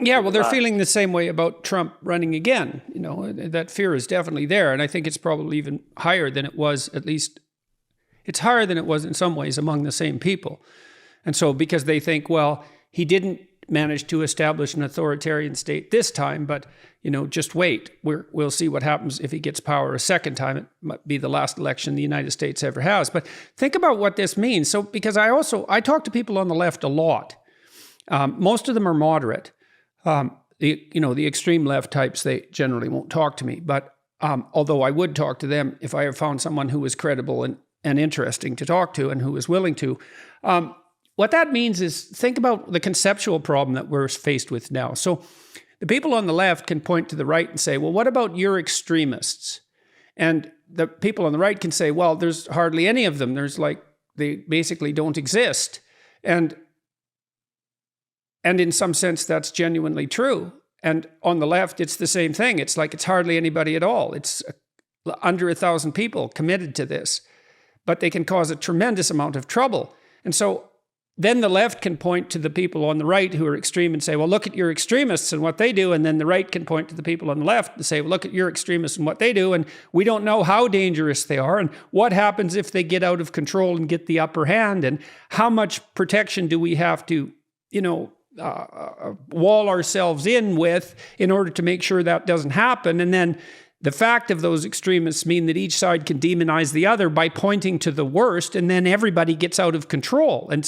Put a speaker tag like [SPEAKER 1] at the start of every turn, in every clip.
[SPEAKER 1] Yeah, well, they're feeling the same way about Trump running again. You know, that fear is definitely there. And I think it's probably even higher than it was, at least it's higher than it was in some ways among the same people. And so because they think, well, he didn't manage to establish an authoritarian state this time, but, you know, just wait. We'll see what happens if he gets power a second time. It might be the last election the United States ever has. But think about what this means. So because I talk to people on the left a lot. Most of them are moderate. The extreme left types, they generally won't talk to me. But although I would talk to them if I have found someone who was credible and interesting to talk to and who was willing to. What that means is think about the conceptual problem that we're faced with now. So the people on the left can point to the right and say, well, what about your extremists? And the people on the right can say, well, there's hardly any of them. They basically don't exist. And in some sense, that's genuinely true. And on the left, it's the same thing. It's like it's hardly anybody at all. It's under 1,000 people committed to this, but they can cause a tremendous amount of trouble. And so then the left can point to the people on the right who are extreme and say, well, look at your extremists and what they do. And then the right can point to the people on the left and say, well, look at your extremists and what they do. And we don't know how dangerous they are and what happens if they get out of control and get the upper hand. And how much protection do we have to, wall ourselves in with in order to make sure that doesn't happen. And then the fact of those extremists mean that each side can demonize the other by pointing to the worst, and then everybody gets out of control. And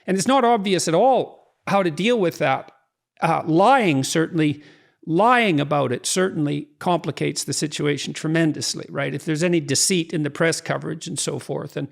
[SPEAKER 1] it's not obvious at all how to deal with that. Lying about it certainly complicates the situation tremendously, right? If there's any deceit in the press coverage and so forth. And